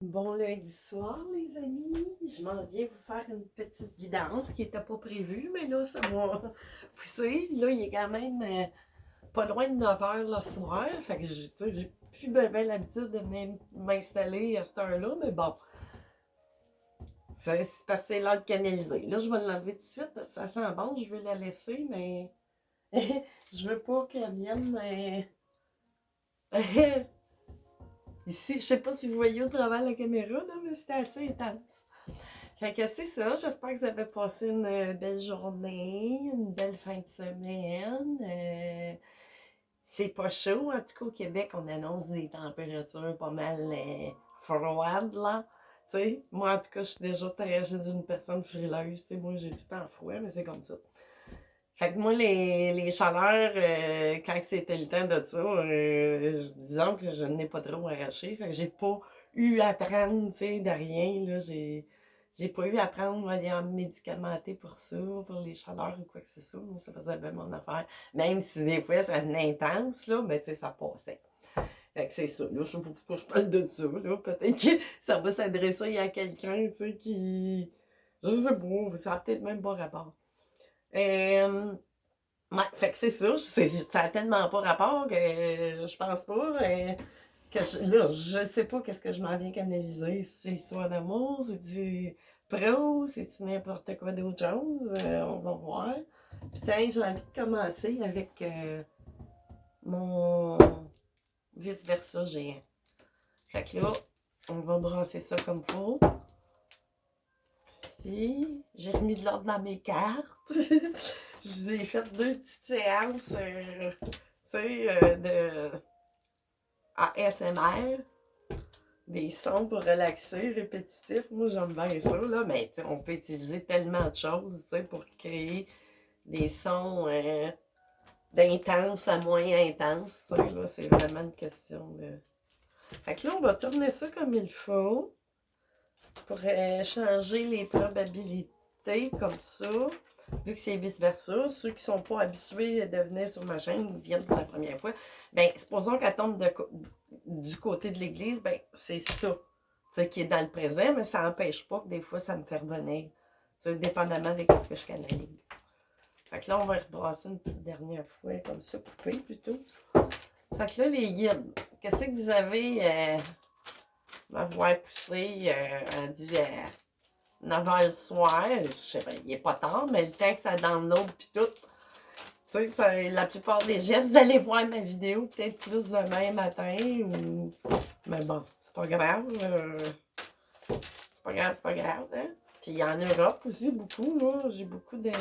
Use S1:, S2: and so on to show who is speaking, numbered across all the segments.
S1: Bon lundi soir, les amis. Je m'en viens vous faire une petite guidance qui n'était pas prévue, mais là, ça m'a poussé. Là, il est quand même pas loin de 9 heures le soir. Fait que j'ai plus bien l'habitude de m'installer à cette heure-là, mais bon, c'est assez l'heure de canaliser. Là, je vais l'enlever tout de suite parce que ça sent bon. Je veux la laisser, mais je veux pas qu'elle vienne. Ici, je sais pas si vous voyez au travers de la caméra, là, mais c'était assez intense. Fait que c'est ça, j'espère que vous avez passé une belle journée, une belle fin de semaine. C'est pas chaud, en tout cas au Québec, on annonce des températures pas mal froides, là. Tu sais, moi en tout cas, je suis déjà très une personne frileuse. Tu sais, moi j'ai tout le temps froid, mais c'est comme ça. Fait que moi, les chaleurs, quand c'était le temps de ça, disons que je n'ai pas trop arraché. Fait que j'ai pas eu à prendre, tu sais, de rien, là. J'ai pas eu à prendre, on va médicamenté pour ça, pour les chaleurs ou quoi que ce soit. Moi, ça faisait bien mon affaire. Même si des fois, ça venait intense, là, mais tu sais, ça passait. Fait que c'est ça. Là, je sais pas pourquoi je parle de ça, là. Peut-être que ça va s'adresser à quelqu'un, tu sais, qui... Je sais pas, ça a peut-être même pas rapport. Euh, Ouais, fait que c'est ça, ça a tellement pas rapport que je pense pas là, je sais pas qu'est-ce que je m'en viens canaliser. C'est histoire d'amour, c'est du pro, c'est-tu n'importe quoi d'autre chose, on va voir. Puis tiens, j'ai envie de commencer avec mon vice-versa géant. Fait que là, on va brasser ça comme faut. Si, j'ai remis de l'ordre dans mes cartes. Je vous ai fait deux petites séances, tu sais, de ASMR, des sons pour relaxer, répétitifs. Moi, j'aime bien ça, là, mais on peut utiliser tellement de choses, tu sais, pour créer des sons d'intense à moins intense, tu sais, là, c'est vraiment une question de... Fait que là, on va tourner ça comme il faut pour changer les probabilités comme ça. Vu que c'est vice-versa, ceux qui sont pas habitués de venir sur ma chaîne viennent pour la première fois. Ben, supposons qu'elle tombe du côté de l'église, ben, c'est ça. C'est qui est dans le présent, mais ça n'empêche pas que des fois, ça me fait revenir. Dépendamment de ce que je canalise. Fait que là, on va rebrasser une petite dernière fois, comme ça, couper plutôt. Fait que là, les guides, qu'est-ce que vous avez m'avoir poussé rendu à 9 h le soir? Je sais pas, il est pas tard, mais le temps que ça download puis tout, tu sais, la plupart des gens, vous allez voir ma vidéo peut-être plus demain matin ou. Mais bon, c'est pas grave. C'est pas grave, c'est pas grave, hein? Puis en Europe aussi, beaucoup, là. J'ai beaucoup de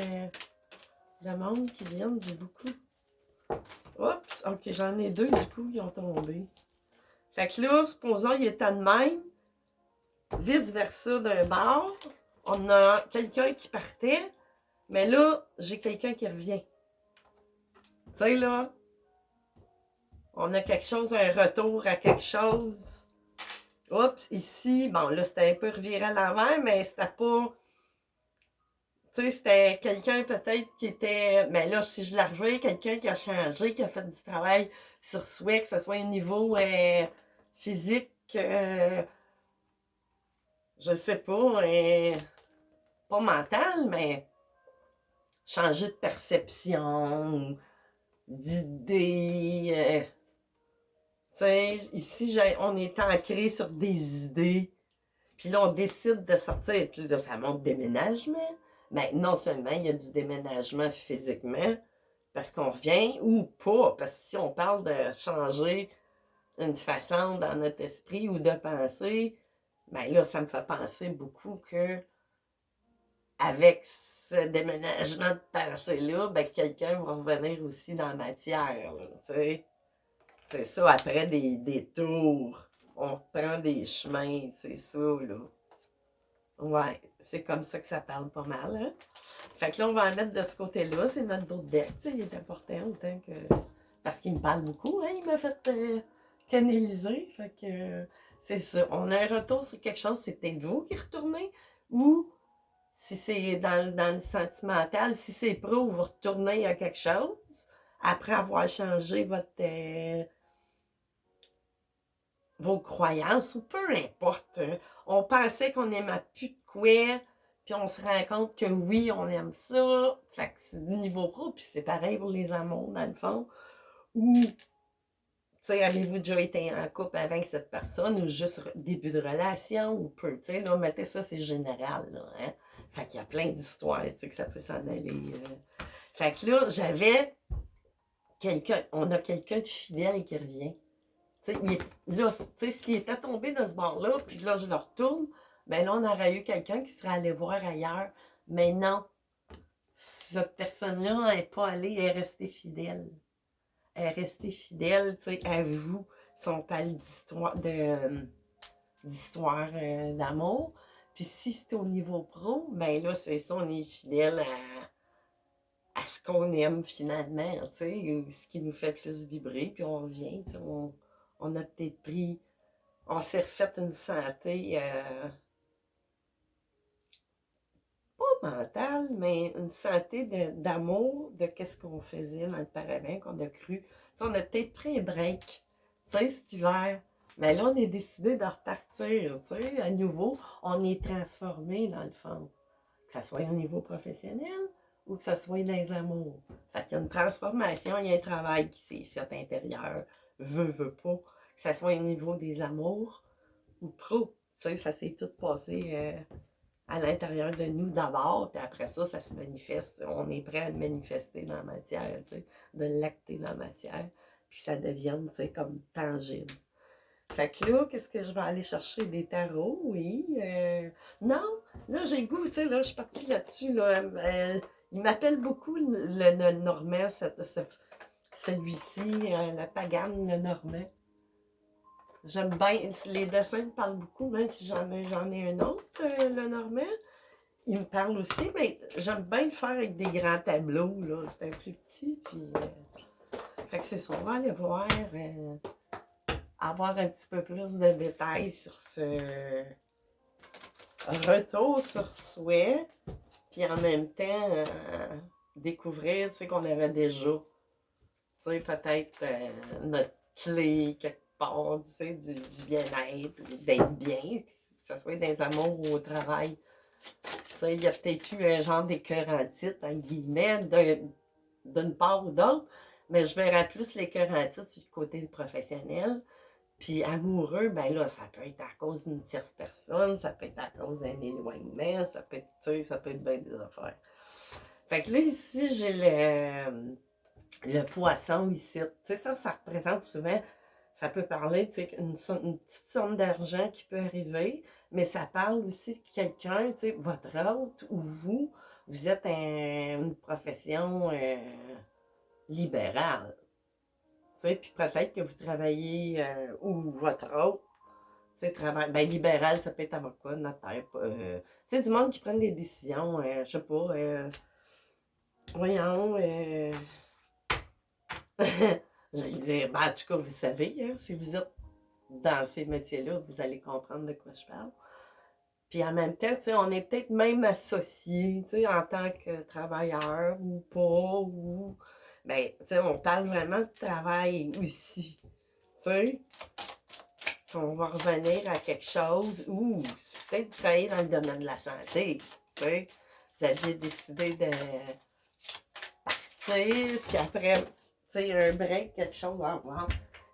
S1: monde qui viennent. J'ai beaucoup. Oups, ok, j'en ai deux du coup qui ont tombé. Fait que là, supposons qu'il était de même, vice-versa d'un bord. On a quelqu'un qui partait, mais là, j'ai quelqu'un qui revient. Tu sais, là, on a quelque chose, un retour à quelque chose. Oups, ici, bon, là, c'était un peu reviré à l'envers, mais c'était pas. Tu sais, c'était quelqu'un peut-être qui était. Mais là, si je la revois, quelqu'un qui a changé, qui a fait du travail sur soi, que ce soit au niveau physique, je sais pas, pas mental, mais changer de perception, d'idées. Tu sais, ici, on est ancré sur des idées. Puis là, on décide de sortir. Puis là, ça montre déménagement. Mais non seulement il y a du déménagement physiquement, parce qu'on revient, ou pas. Parce que si on parle de changer une façon dans notre esprit ou de penser, ben là, ça me fait penser beaucoup que avec ce déménagement de pensée-là, ben quelqu'un va revenir aussi dans la matière. Là, tu sais. C'est ça, après des tours, on prend des chemins, c'est ça, là. Ouais, c'est comme ça que ça parle pas mal, hein? Fait que là, on va en mettre de ce côté-là. C'est notre dos de deck, tu sais, il est important autant que... Parce qu'il me parle beaucoup, hein? Il m'a fait canaliser. Fait que c'est ça. On a un retour sur quelque chose, c'est peut-être vous qui retournez, ou si c'est dans le sentimental, si c'est pro, vous retournez à quelque chose après avoir changé votre... vos croyances ou peu importe. On pensait qu'on n'aimait plus de quoi, puis on se rend compte que oui, on aime ça. Fait que c'est niveau pro, puis c'est pareil pour les amours, dans le fond. Ou, tu sais, avez-vous déjà été en couple avec cette personne ou juste début de relation ou peu, tu sais, là, mettez ça, c'est général, là, hein. Fait qu'il y a plein d'histoires, tu sais, que ça peut s'en aller. Fait que là, j'avais quelqu'un, on a quelqu'un de fidèle qui revient. Tu sais, là, tu sais, s'il était tombé dans ce bord-là, puis là, je le retourne, ben là, on aurait eu quelqu'un qui serait allé voir ailleurs. Mais non, cette personne-là n'est pas allée, elle est restée fidèle. Elle est restée fidèle, tu sais, à vous, si on parle d'histoire d'amour. Puis si c'est au niveau pro, ben là, c'est ça, on est fidèle à ce qu'on aime finalement, tu sais, ce qui nous fait plus vibrer, puis on revient, tu sais, on a peut-être pris, on s'est refait une santé, pas mentale, mais une santé d'amour de qu'est-ce qu'on faisait dans le paravent, qu'on a cru. Tu sais, on a peut-être pris un break, tu sais, cet hiver. Mais là, on est décidé de repartir, tu sais, à nouveau. On est transformé, dans le fond. Que ce soit au niveau professionnel ou que ce soit dans les amours. Fait qu'il y a une transformation, il y a un travail qui s'est fait intérieur, veut pas. Que ce soit au niveau des amours ou pro. Tu sais, ça s'est tout passé à l'intérieur de nous d'abord, puis après ça, ça se manifeste. On est prêt à le manifester dans la matière, tu sais, de l'acter dans la matière, puis ça devienne, tu sais, comme tangible. Fait que là, qu'est-ce que je vais aller chercher? Des tarots, oui. Non, là, j'ai le goût, tu sais, là, je suis partie là-dessus, là. Il m'appelle beaucoup le Normand, celui-ci, la Pagane, le Normand. J'aime bien, les dessins me parlent beaucoup, même si j'en ai un autre, le Normand. Il me parle aussi, mais j'aime bien le faire avec des grands tableaux, là. C'est un plus petit, puis... fait que c'est ça, on va aller voir, avoir un petit peu plus de détails sur ce retour sur soi, puis en même temps, découvrir, tu sais, qu'on avait déjà, tu sais, peut-être notre clé quelque part, tu sais, du bien-être, d'être bien, que ce soit dans les amours ou au travail. Tu sais, il y a peut-être eu un genre d'écœurantite, en guillemets, d'une part ou d'autre, mais je verrais plus l'écœurantite sur le côté professionnel. Puis amoureux, ben là, ça peut être à cause d'une tierce personne, ça peut être à cause d'un éloignement, ça peut être, tu sais, ça peut être bien des affaires. Fait que là, ici, j'ai le poisson ici. Tu sais, ça représente souvent, ça peut parler, tu sais, une petite somme d'argent qui peut arriver, mais ça parle aussi de quelqu'un, tu sais, votre hôte ou vous êtes une profession libérale. Tu sais, puis peut-être que vous travaillez, ou votre hôte, tu sais, travail, ben libéral, ça peut être avocat, notaire, tu sais, du monde qui prennent des décisions, je sais pas, voyons, je vais dire, ben, en tout cas, vous savez, hein, si vous êtes dans ces métiers-là, vous allez comprendre de quoi je parle. Puis en même temps, tu sais, on est peut-être même associés, tu sais, en tant que travailleur ou pas, ou... Ben, tu sais, on parle vraiment de travail aussi, tu sais. On va revenir à quelque chose où c'est peut-être travailler dans le domaine de la santé, tu sais. Vous aviez décidé de partir, puis après, tu sais, un break, quelque chose, wow, wow.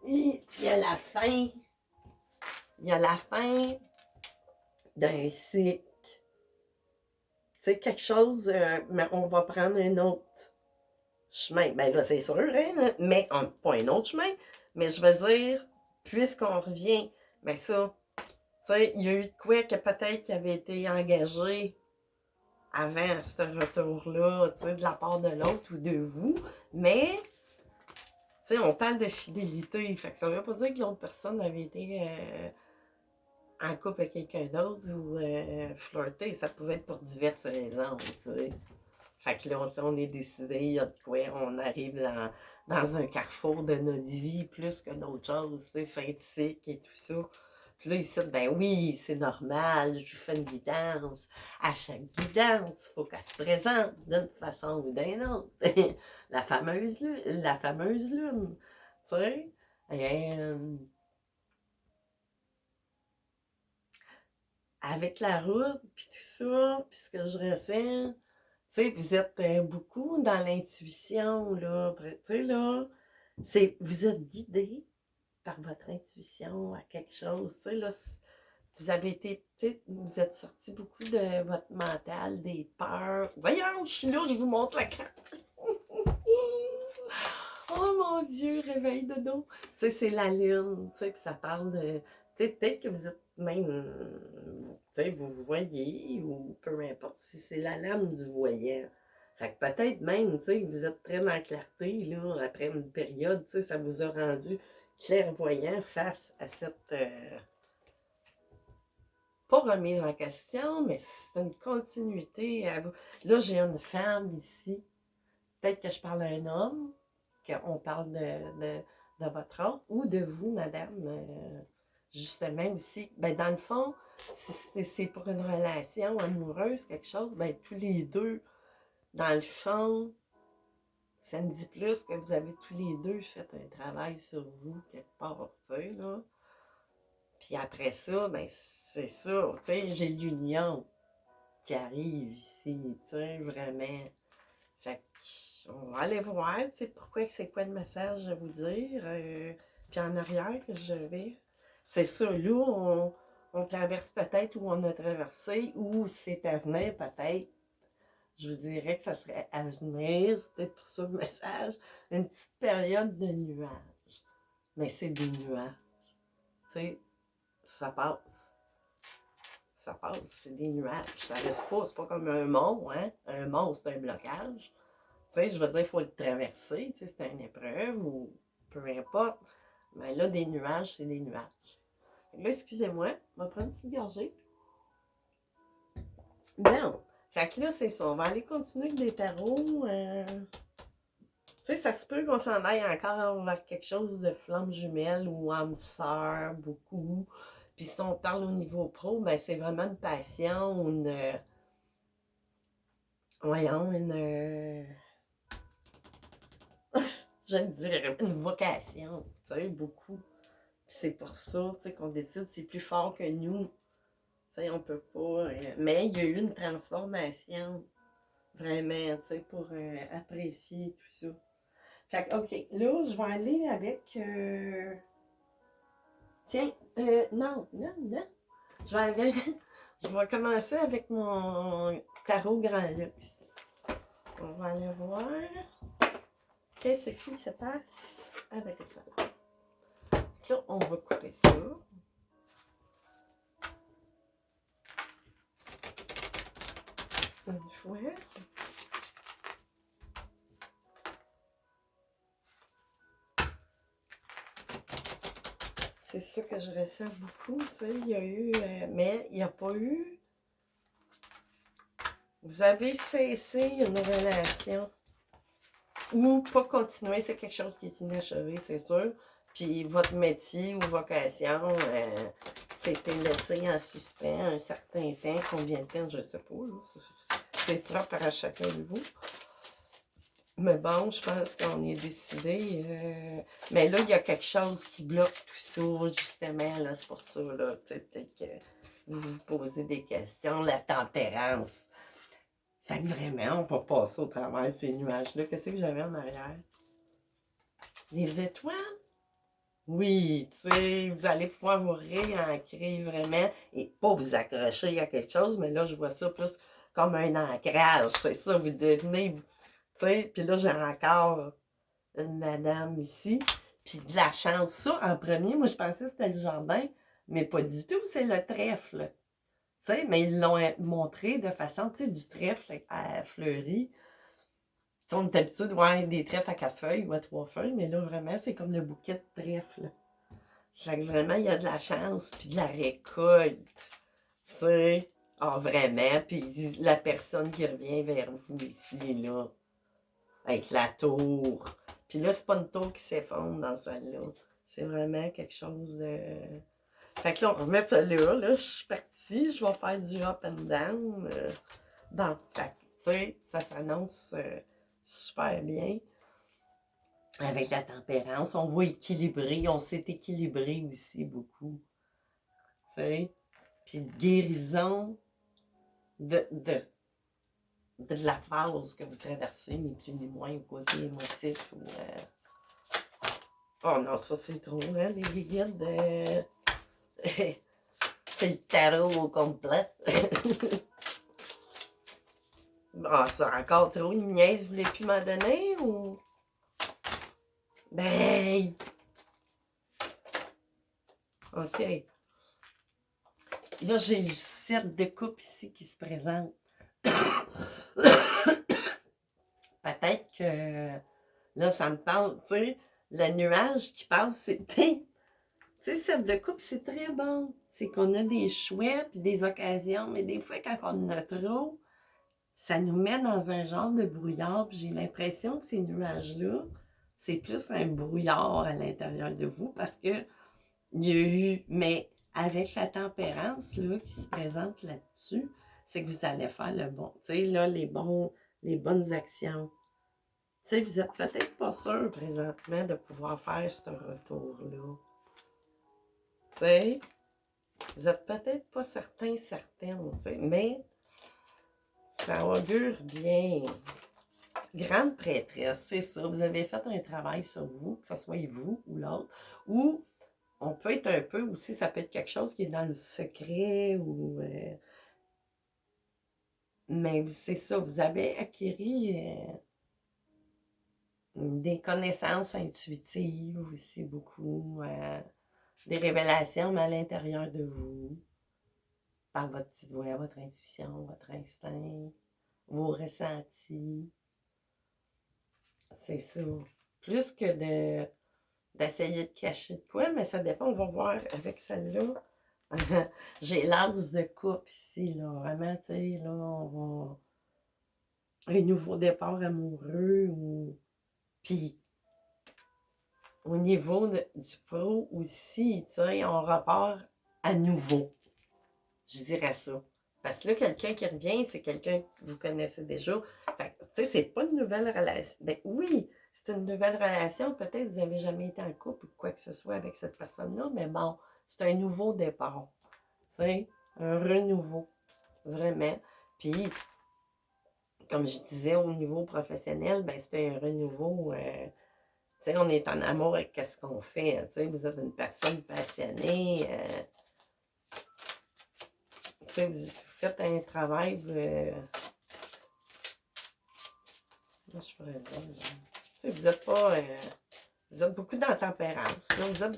S1: Et il y a la fin, il y a la fin d'un cycle. Tu sais, quelque chose, mais on va prendre un autre chemin. Ben là, c'est sûr, hein, mais pas un autre chemin, mais je veux dire, puisqu'on revient, ben ça, tu sais, il y a eu de quoi que peut-être qui avait été engagé avant ce retour-là, tu sais, de la part de l'autre ou de vous, mais, tu sais, on parle de fidélité, fait que ça veut pas dire que l'autre personne avait été en couple avec quelqu'un d'autre ou flirter, ça pouvait être pour diverses raisons, tu sais. Fait que là, on est décidé, il y a de quoi, on arrive dans un carrefour de notre vie plus que d'autres choses, tu sais, fin de cycle et tout ça. Puis là, ici, ben oui, c'est normal, je lui fais une guidance. À chaque guidance, il faut qu'elle se présente d'une façon ou d'une autre. La fameuse lune, tu sais. avec la route, puis tout ça, puis ce que je ressens, tu sais, vous êtes beaucoup dans l'intuition, là, tu sais, là, vous êtes guidé par votre intuition à quelque chose, tu sais, là, vous avez été, tu sais, vous êtes sorti beaucoup de votre mental, des peurs. Voyons, je suis là, je vous montre la carte. Oh mon Dieu, réveil de dos. Tu sais, c'est la lune, tu sais, puis ça parle de. Tu sais, peut-être que vous êtes même. Tu sais, vous voyez, ou peu importe si c'est la lame du voyant. Fait que peut-être même, tu sais, vous êtes très dans la clarté, là, après une période, tu sais, ça vous a rendu clairvoyant face à cette. Pas remise en question, mais c'est une continuité. Là, j'ai une femme ici. Peut-être que je parle à un homme, qu'on parle de votre autre, ou de vous, madame, justement aussi. Ben, dans le fond, si c'est pour une relation amoureuse, quelque chose, ben, tous les deux, dans le fond, ça me dit plus que vous avez tous les deux fait un travail sur vous, quelque part, tu sais, là. Puis après ça, ben, c'est ça, tu sais, j'ai l'union qui arrive ici, tu sais, vraiment. Fait qu'on va aller voir, tu sais, pourquoi, c'est quoi le message à vous dire. Puis en arrière que je vais, c'est ça, là, on traverse peut-être où on a traversé, ou c'est à venir peut-être. Je vous dirais que ça serait à venir, c'est peut-être pour ça le message, une petite période de nuages. Mais c'est des nuages, tu sais, ça passe. Ça passe, c'est des nuages. Ça reste pas, c'est pas comme un mont, hein. Un mont, c'est un blocage. Tu sais, je veux dire, il faut le traverser, tu sais, c'est une épreuve ou peu importe. Mais là, des nuages, c'est des nuages. Là, excusez-moi, on va prendre une petite gorgée. Bon, fait que là, c'est ça. On va aller continuer avec des tarots. Tu sais, ça se peut qu'on s'en aille encore vers quelque chose de flamme jumelle ou âme sœur, beaucoup. Puis si on parle au niveau pro, ben c'est vraiment une passion, voyons, je vais dire, une vocation, tu sais, beaucoup. C'est pour ça, tu sais, qu'on décide, c'est plus fort que nous. Tu sais, on peut pas. Mais il y a eu une transformation, vraiment, tu sais, pour apprécier tout ça. Fait que, OK, là, je vais aller avec. Tiens, non, non, non. Je vais aller. Je vais commencer avec mon tarot grand luxe. On va aller voir. Qu'est-ce qui se passe avec ça? Là, on va couper ça. Une fois. C'est ça que je ressens beaucoup, tu sais. Il y a eu. Mais il n'y a pas eu. Vous avez cessé une relation. Ou pas continuer, c'est quelque chose qui est inachevé, c'est sûr. Puis votre métier ou vocation, c'était laissé en suspens un certain temps. Combien de temps, je ne sais pas. C'est propre à chacun de vous. Mais bon, je pense qu'on est décidé. Mais là, il y a quelque chose qui bloque tout ça, justement. Là, c'est pour ça, là. Peut-être que vous vous posez des questions. La tempérance. Fait que vraiment, on peut passer au travers de ces nuages-là. Qu'est-ce que j'avais en arrière? Les étoiles? Oui, tu sais, vous allez pouvoir vous réancrer vraiment et pas vous accrocher à quelque chose, mais là, je vois ça plus comme un ancrage. C'est ça, vous devenez, tu sais, puis là, j'ai encore une madame ici, puis de la chance. Ça, en premier, moi, je pensais que c'était le jardin, mais pas du tout, c'est le trèfle. Tu sais, mais ils l'ont montré de façon, tu sais, du trèfle à fleuri. Tu sais, on est habitué de voir des trèfles à 4 feuilles ou à 3 feuilles, mais là, vraiment, c'est comme le bouquet de trèfle. Fait que vraiment, il y a de la chance, puis de la récolte. Tu sais, ah, vraiment, puis la personne qui revient vers vous ici, là, avec la tour. Puis là, c'est pas une tour qui s'effondre dans celle-là. C'est vraiment quelque chose de... Fait que là, on va remettre ça là. Là, je suis partie. Je vais faire du up and down. Fait que, tu sais, ça s'annonce super bien. Avec la tempérance, on va équilibrer. On s'est équilibré aussi beaucoup. Tu sais. puis de guérison de la phase que vous traversez, ni plus ni moins, au côté émotif. Ou, oh non, ça c'est trop, hein, les guides. C'est le tarot au complet. Ah, c'est encore trop, une nièce voulait plus m'en donner ou. Ben. OK. Là, j'ai le 7 de coupe ici qui se présente. Peut-être que là, ça me parle, tu sais, le nuage qui passe, c'est. Tu sais, 7 de coupe, c'est très bon. C'est qu'on a des choix puis des occasions, mais des fois, quand on en a trop, ça nous met dans un genre de brouillard. Puis j'ai l'impression que ces nuages-là, c'est plus un brouillard à l'intérieur de vous parce que il y a eu, mais avec la tempérance là, qui se présente là-dessus, c'est que vous allez faire le bon. Tu sais, là, les bonnes actions. Tu sais, vous êtes peut-être pas sûr présentement de pouvoir faire ce retour-là. Tu sais, vous êtes peut-être pas certaine, tu sais, mais ça augure bien. Grande prêtresse, c'est ça. Vous avez fait un travail sur vous, que ce soit vous ou l'autre, ou on peut être un peu aussi, ça peut être quelque chose qui est dans le secret, ou mais c'est ça, vous avez acquis des connaissances intuitives aussi beaucoup, des révélations mais à l'intérieur de vous, par votre petite voix, votre intuition, votre instinct, vos ressentis. C'est ça. Plus que d'essayer de cacher de quoi, mais ça dépend, on va voir avec celle-là. J'ai l'as de coupe ici, là. Vraiment, tu sais, là, on va. Un nouveau départ amoureux ou. Puis, au niveau du pro aussi, tu sais, on repart à nouveau. Je dirais ça. Parce que là, quelqu'un qui revient, c'est quelqu'un que vous connaissez déjà. Fait tu sais, c'est pas une nouvelle relation. Ben oui, c'est une nouvelle relation. Peut-être que vous n'avez jamais été en couple ou quoi que ce soit avec cette personne-là, mais bon, c'est un nouveau départ. Tu sais, un renouveau. Vraiment. Puis, comme je disais, au niveau professionnel, ben c'était un renouveau. Tu sais, on est en amour avec ce qu'on fait. Tu sais, vous êtes une personne passionnée. Tu sais, vous faites un travail. Comment je pourrais dire? Tu sais, vous n'êtes pas. Vous êtes beaucoup dans la tempérance. Là, vous êtes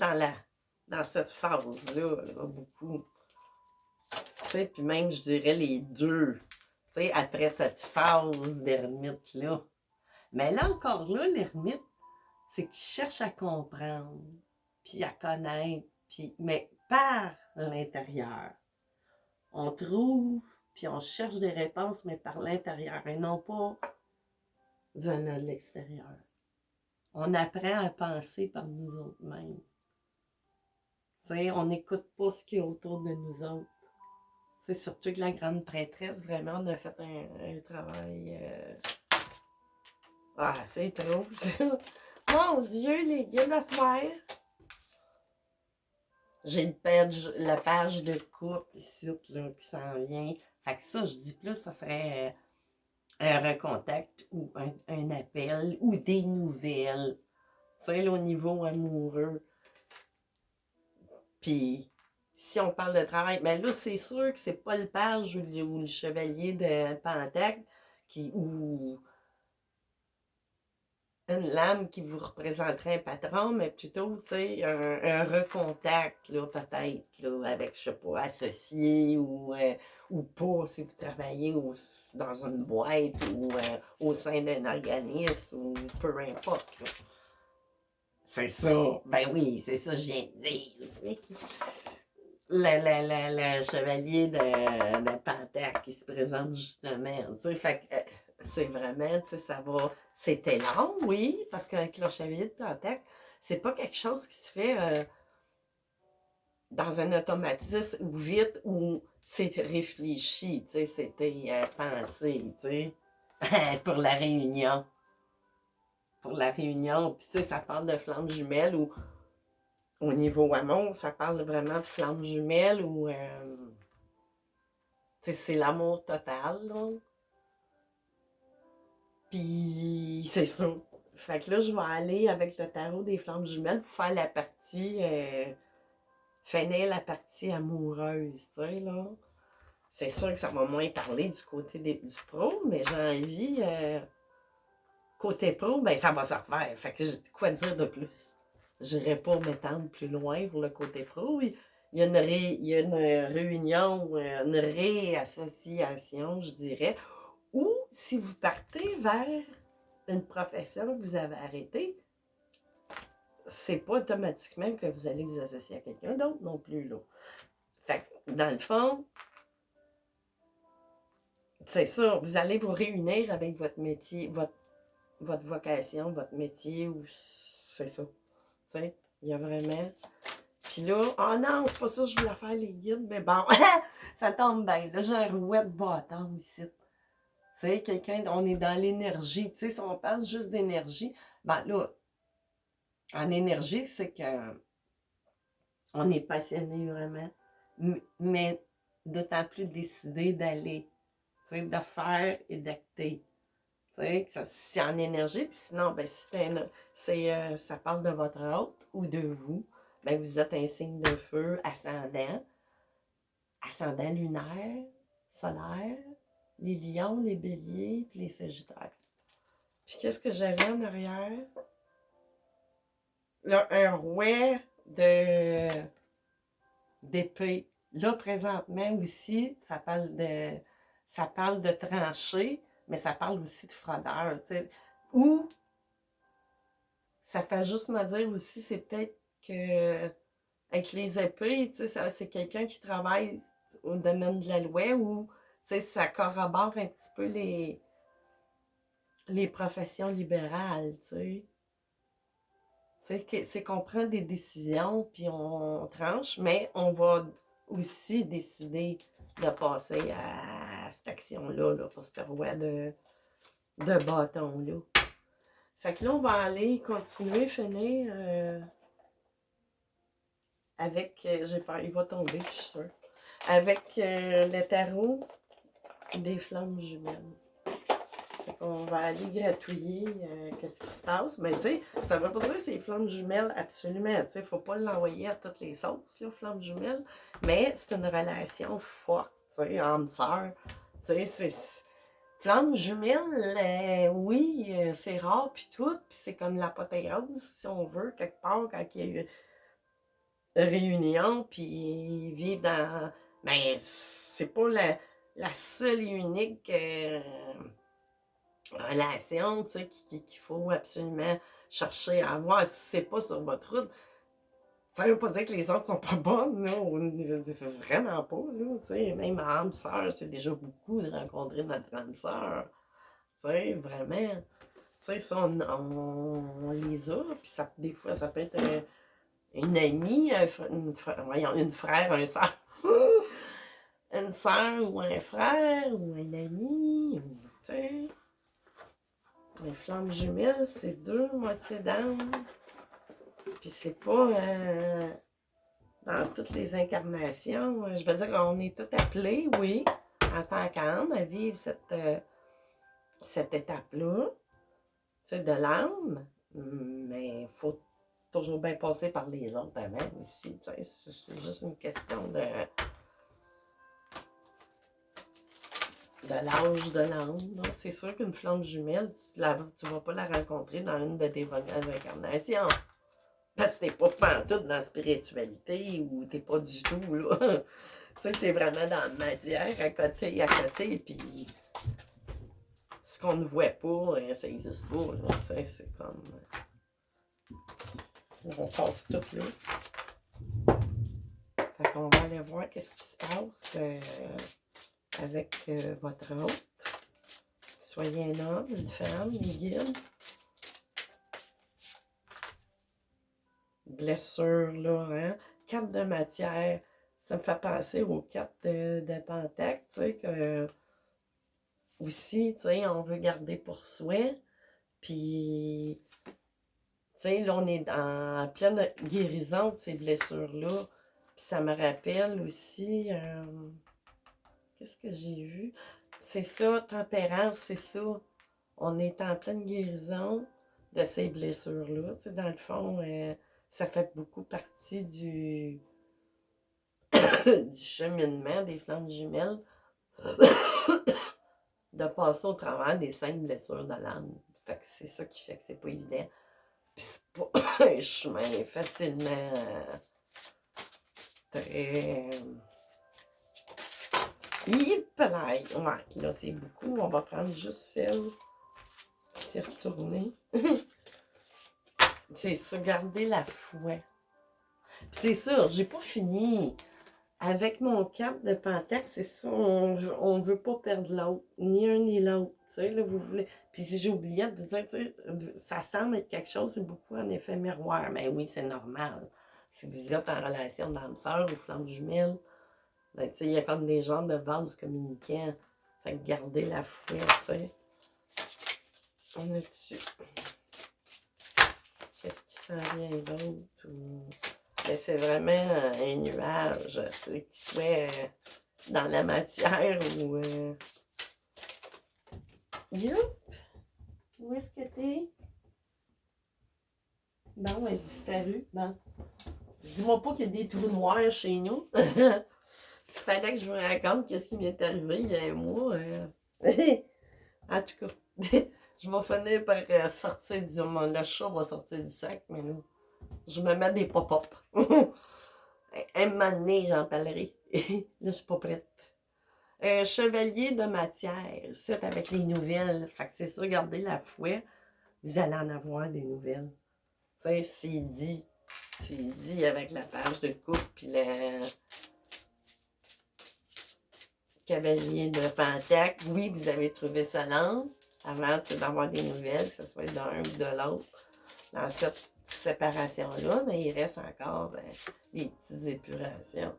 S1: dans cette phase-là, là, beaucoup. Tu sais, puis même, je dirais, les deux. Tu sais, après cette phase d'ermite-là. Mais là, encore là, l'ermite, c'est qu'il cherche à comprendre, puis à connaître, puis, mais par l'intérieur. On trouve, puis on cherche des réponses, mais par l'intérieur, et non pas venant de l'extérieur. On apprend à penser par nous autres mêmes. T'sais, on n'écoute pas ce qu'il y a autour de nous autres. T'sais, surtout que la grande prêtresse, vraiment, on a fait un travail. Ah, c'est trop, ça. Mon Dieu, les guides à soir. J'ai la page de coupe ici là, qui s'en vient. Fait que ça, je dis plus, ça serait un recontact ou un appel ou des nouvelles. Tu sais, au niveau amoureux. Puis, si on parle de travail, ben là, c'est sûr que c'est pas le page ou le chevalier de Pentacle ou une lame qui vous représenterait un patron, mais plutôt, tu sais, un recontact, là, peut-être, là, avec, je sais pas, associé ou pas, si vous travaillez dans une boîte ou au sein d'un organisme ou peu importe, là. C'est ça. Ben oui, c'est ça que je viens de dire. Le chevalier de Pentacle qui se présente justement. Tu sais, fait que c'est vraiment, tu sais, ça va. C'était long, oui, parce qu'avec le chevalier de Pentacle, c'est pas quelque chose qui se fait dans un automatisme ou vite ou c'est réfléchi, tu sais, c'était pensé, tu sais, pour la réunion. Pour la réunion, puis tu sais, ça parle de flammes jumelles ou au niveau amour, ça parle vraiment de flammes jumelles ou c'est l'amour total, là. Puis c'est ça. Fait que là, je vais aller avec le tarot des flammes jumelles pour faire la partie, finir la partie amoureuse, tu sais, là. C'est sûr que ça va moins parler du côté du pro, mais j'ai envie, côté pro, ben ça va se refaire. Fait que quoi dire de plus? Je n'irai pas m'étendre plus loin pour le côté pro. Il y a il y a une réunion, une réassociation, je dirais. Ou si vous partez vers une profession que vous avez arrêtée, c'est pas automatiquement que vous allez vous associer à quelqu'un d'autre non plus, là. Fait que, dans le fond, c'est ça, vous allez vous réunir avec votre métier, votre vocation, votre métier, ou c'est ça. Tu sais, il y a vraiment. Puis là, oh non, c'est pas ça que je voulais faire les guides, mais bon, ça tombe bien. Là, j'ai un rouet de bâton ici. Tu sais, quelqu'un, on est dans l'énergie. Tu sais, si on parle juste d'énergie, ben là, en énergie, c'est que on est passionné vraiment, mais d'autant plus décidé d'aller, tu sais, de faire et d'acter. Tu sais, c'est en énergie, puis sinon, ben, si ça parle de votre hôte ou de vous, ben, vous êtes un signe de feu ascendant lunaire, solaire, les lions, les béliers, puis les sagittaires. Puis qu'est-ce que j'avais en arrière? Là, un rouet d'épée. Là, présentement aussi, ça parle de trancher, mais ça parle aussi de fraudeur, tu sais. Ou, ça fait juste me dire aussi, c'est peut-être que, avec les épées, tu sais, c'est quelqu'un qui travaille au domaine de la loi ou, tu sais, ça corrobore un petit peu les professions libérales, tu sais. C'est qu'on prend des décisions, puis on tranche, mais on va aussi décider de passer à cette action-là, là, pour ce roi de bâton-là. Fait que là, on va aller continuer, finir avec, j'ai peur, il va tomber, je suis sûre, avec le tarot des flammes jumelles. On va aller gratouiller qu'est-ce qui se passe. Mais tu sais, ça ne veut pas dire que c'est flammes jumelles absolument. Tu sais, il ne faut pas l'envoyer à toutes les sauces, là, flammes jumelles. Mais c'est une relation forte, tu sais, âme-sœur. Tu sais, c'est. Flammes jumelles, oui, c'est rare, puis tout. Puis c'est comme l'apothéose, si on veut, quelque part, quand il y a eu réunion, puis ils vivent dans. Ben, c'est pas la seule et unique. Relation, tu sais, qu'il faut absolument chercher à avoir. Si c'est pas sur votre route, ça veut pas dire que les autres sont pas bonnes, là. Vraiment pas, là. Tu sais, même ma âme sœur, c'est déjà beaucoup de rencontrer notre âme sœur. Tu sais, vraiment. Tu sais, ça, on les a, puis ça, des fois, ça peut être une amie, une frère, un sœur. Une sœur ou un frère ou un ami, tu sais. Les flammes jumelles, c'est deux moitiés d'âme. Puis c'est pas dans toutes les incarnations. Je veux dire, on est tous appelés, oui, en tant qu'âme, à vivre cette étape-là, tu sais, de l'âme. Mais il faut toujours bien passer par les autres avant aussi. Tu sais, c'est juste une question de l'âge de l'âme. C'est sûr qu'une flamme jumelle, tu ne vas pas la rencontrer dans une de tes bonnes incarnations. Parce que t'es pas pantoute dans la spiritualité ou t'es pas du tout, là. Tu sais, t'es vraiment dans la matière, à côté, puis ce qu'on ne voit pas, ça n'existe pas, là. Tu sais, c'est comme. On passe tout, là. Fait qu'on va aller voir qu'est-ce qui se passe avec votre hôte. Soyez un homme, une femme, les guides. Blessure, là, hein? Carte de matière. Ça me fait penser aux cartes de Pentacle, tu sais, que aussi, tu sais, on veut garder pour soi. Puis, tu sais, là, on est en pleine guérison de ces blessures-là. Puis ça me rappelle aussi, qu'est-ce qu'est-ce que j'ai vu? C'est ça, tempérance, c'est ça. On est en pleine guérison de ces blessures-là. Tu sais, dans le fond, ça fait beaucoup partie du cheminement des flammes jumelles de passer au travers des 5 blessures de l'âme. Fait que c'est ça qui fait que c'est pas évident. Puis c'est pas un chemin facilement très... hyper. Ouais, là c'est beaucoup. On va prendre juste celle qui s'est retournée. C'est ça, garder la foi. Puis c'est sûr, j'ai pas fini. Avec mon cap de Pentacle, c'est ça, on veut pas perdre l'autre, ni un ni l'autre. Tu sais, là, vous voulez. Puis si j'ai oublié de vous dire, tu sais, ça semble être quelque chose, c'est beaucoup en effet miroir. Mais oui, c'est normal. Si vous êtes en relation d'âme sœur ou flamme jumelle, ben, tu sais, il y a comme des genres de vases communicants. Fait que gardez la foi, tu sais. On a dessus. Qu'est-ce qui s'en vient d'autre? Mais c'est vraiment un nuage, c'est qui soit dans la matière ou... Youp! Où est-ce que t'es? Bon, elle est disparue. Bon. Dis-moi pas qu'il y a des trous noirs chez nous. S'il fallait que je vous raconte qu'est-ce qui m'est arrivé il y a un mois. En tout cas, je vais finir par sortir du... Le chat va sortir du sac, mais là, je me mets des pop-up. Un moment donné, j'en parlerai. Là, je suis pas prête. Chevalier de matière, c'est avec les nouvelles. Fait que c'est ça, regardez la foi, vous allez en avoir des nouvelles. Tu sais, c'est dit avec la page de coupe, puis le cavalier de Pentacle. Oui, vous avez trouvé ça lente avant d'avoir des nouvelles, que ce soit d'un ou de l'autre, dans cette séparation-là, mais il reste encore des petites épurations.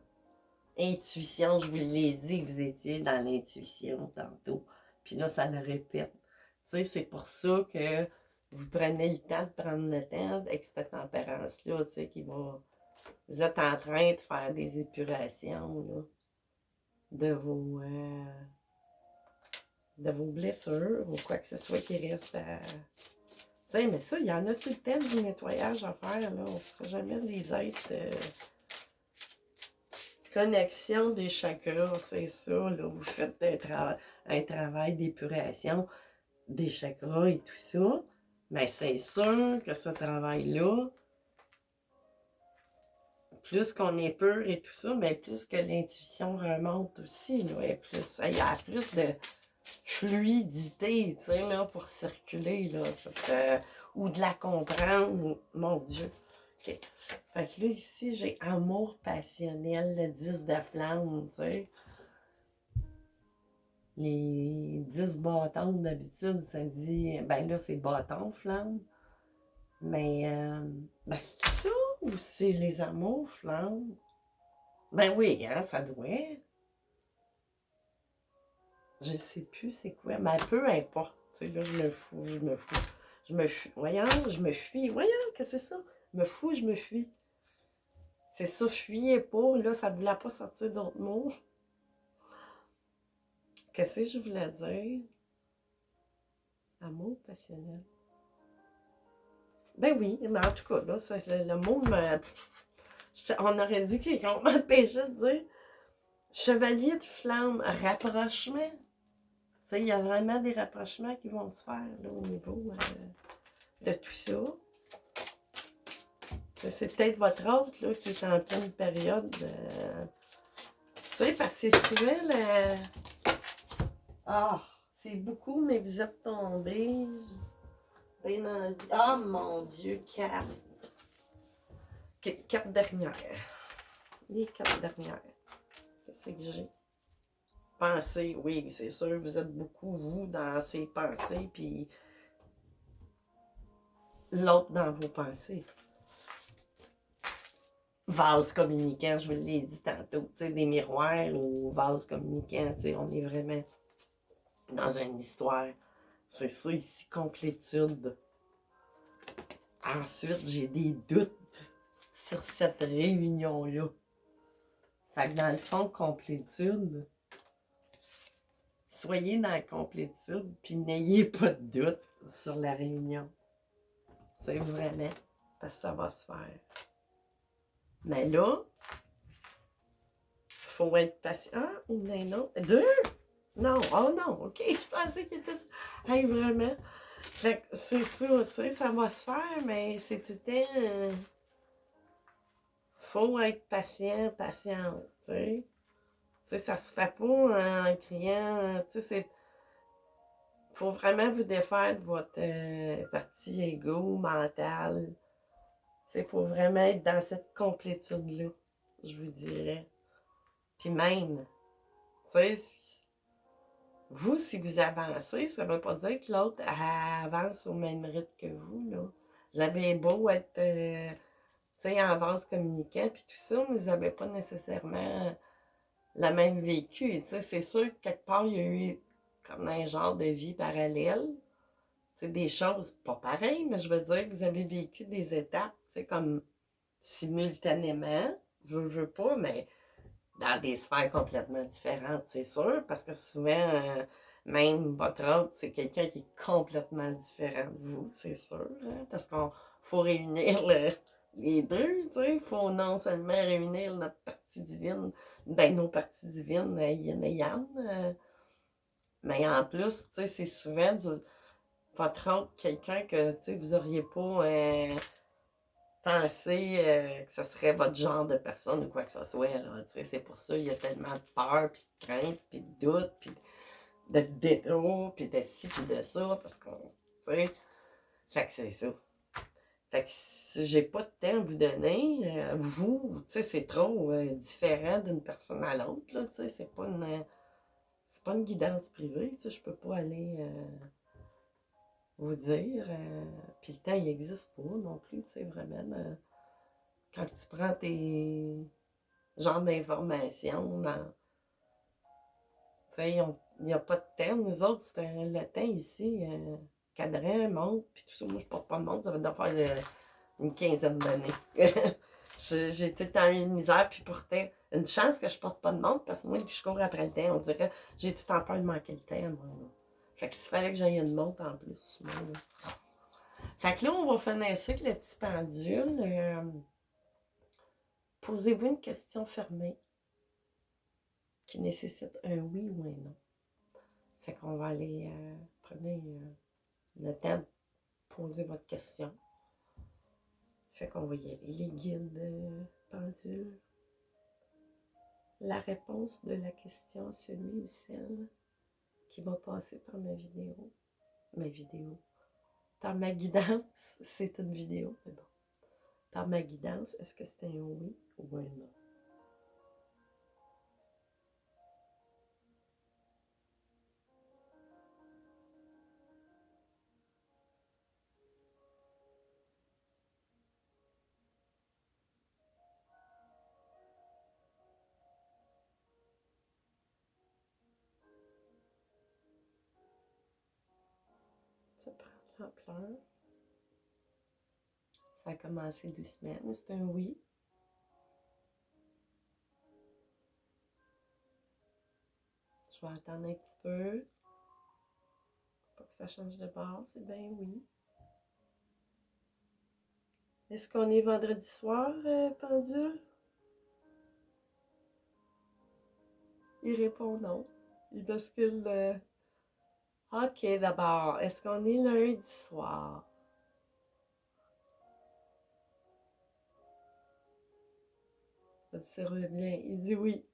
S1: Intuition, je vous l'ai dit, vous étiez dans l'intuition tantôt. Puis là, ça le répète. Tu sais, c'est pour ça que vous prenez le temps de prendre le temps avec cette tempérance-là, tu sais, qui va... Vous êtes en train de faire des épurations, là, de vos blessures ou quoi que ce soit qui reste à... Tu sais, mais ça, il y en a tout le temps du nettoyage à faire, là. On ne sera jamais des êtres... Connexion des chakras, c'est ça, là, vous faites un travail d'épuration des chakras et tout ça, mais c'est sûr que ce travail-là, plus qu'on est pur et tout ça, mais plus que l'intuition remonte aussi, là, et plus, il y a plus de fluidité, tu sais, là, pour circuler, là, ou de la comprendre, mon Dieu. OK. Fait que là, ici, j'ai amour passionnel, le 10 de flamme, tu sais. Les 10 bâtons, d'habitude, ça dit... Ben là, c'est bâton, flamme. Mais, ben, c'est ça ou c'est les amours, flamme? Ben oui, hein, ça doit. Je sais plus c'est quoi. Mais peu importe. Tu sais, là, je me fous, je me fous. Je me fuis. Voyons, je me fuis. Voyons, qu'est-ce que c'est ça? Je me fous, je me fuis. C'est ça, fuyez pas. Là, ça ne voulait pas sortir d'autres mots. Qu'est-ce que je voulais dire? Amour passionnel. Ben oui, mais en tout cas, là, le mot on aurait dit qu'on m'empêchait de dire chevalier de flamme, rapprochement. Tu sais, il y a vraiment des rapprochements qui vont se faire là, au niveau de tout ça. C'est peut-être votre autre là, qui est en pleine période. Tu sais, parce que c'est souvent Ah, c'est beaucoup, mais vous êtes tombés. Ben dans... Oh mon Dieu, 4. 4 dernières. Les 4 dernières. Qu'est-ce que j'ai? Pensées, oui, c'est sûr, vous êtes beaucoup, vous, dans ces pensées, puis l'autre dans vos pensées. Vase communicant, je vous l'ai dit tantôt, tu sais, des miroirs ou vase communicant, tu sais, on est vraiment dans une histoire. C'est ça ici, complétude. Ensuite, j'ai des doutes sur cette réunion-là. Fait que dans le fond, complétude, soyez dans la complétude, puis n'ayez pas de doute sur la réunion. C'est vraiment, parce que ça va se faire. Mais là, il faut être patient. Ah, il y en a un autre. Deux? Non, oh non, ok, je pensais qu'il était... Hey, vraiment. Fait que c'est ça, tu sais, ça va se faire, mais c'est tout le temps... faut être patient, patiente, tu sais. Tu sais, ça se fait pas en criant, tu sais, c'est... Faut vraiment vous défaire de votre partie égo, mentale. Il faut vraiment être dans cette complétude-là, je vous dirais. Puis même, tu sais, vous, si vous avancez, ça ne veut pas dire que l'autre avance au même rythme que vous, là. Vous avez beau être, tu sais, en vase communicant, puis tout ça, mais vous n'avez pas nécessairement le même vécu. Tu sais, c'est sûr que quelque part, il y a eu comme un genre de vie parallèle. Tu sais, des choses pas pareilles, mais je veux dire que vous avez vécu des étapes, tu sais, comme simultanément, veux pas, mais dans des sphères complètement différentes, c'est sûr, parce que souvent, même votre autre, c'est quelqu'un qui est complètement différent de vous, c'est sûr, hein, parce qu'on faut réunir les deux, tu sais, il faut non seulement réunir notre partie divine, ben nos parties divines, yin et yang, mais en plus, tu sais, c'est souvent votre autre quelqu'un que, tu sais, vous auriez pas pensé que ce serait votre genre de personne ou quoi que ce soit, là, tu sais, c'est pour ça qu'il y a tellement de peur, puis de crainte, puis de doute, puis de détour, puis de ci, puis de ça, parce qu'on, tu sais, fait que c'est ça. Fait que si j'ai pas de temps à vous donner, vous, tu sais, c'est trop différent d'une personne à l'autre, là, tu sais, c'est pas une guidance privée, tu sais, je peux pas aller vous dire, puis le temps, il existe pas non plus, tu sais, vraiment, quand tu prends tes genres d'informations, tu sais, il n'y a pas de temps, nous autres, c'est le temps ici, cadran, montre, puis tout ça, moi, je porte pas de montre, ça va faire une quinzaine d'années. J'ai tout le temps eu une misère, puis pourtant, une chance que je porte pas de montre, parce que moi, je cours après le temps, on dirait, j'ai tout le temps peur de manquer le temps, moi, là. Fait que s'il fallait que j'aille une montre en plus, moi, là. Fait que là, on va finir ça avec le petit pendule. Posez-vous une question fermée qui nécessite un oui ou un non. Fait qu'on va aller, prenez le temps de poser votre question. Fait qu'on va y aller. Les guides pendules. La réponse de la question, celui ou celle qui va passer par ma vidéo, par ma guidance, c'est une vidéo, mais bon, par ma guidance, est-ce que c'est un oui ou un non? Ça prend de l'ampleur. Ça a commencé doucement, mais c'est un oui. Je vais attendre un petit peu. Pas que ça change de bord, c'est bien oui. Est-ce qu'on est vendredi soir, pendule? Il répond non. Il bascule. Ok, d'abord, est-ce qu'on est lundi soir? Observe bien. Il dit oui.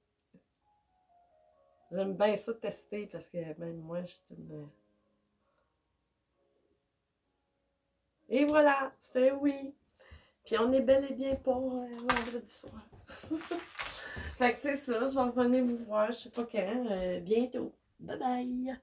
S1: J'aime bien ça tester parce que même moi, je suis une. Et voilà, c'était un oui. Puis on est bel et bien pour vendredi soir. Fait que c'est ça, je vais revenir vous voir, je sais pas quand, bientôt. Bye bye!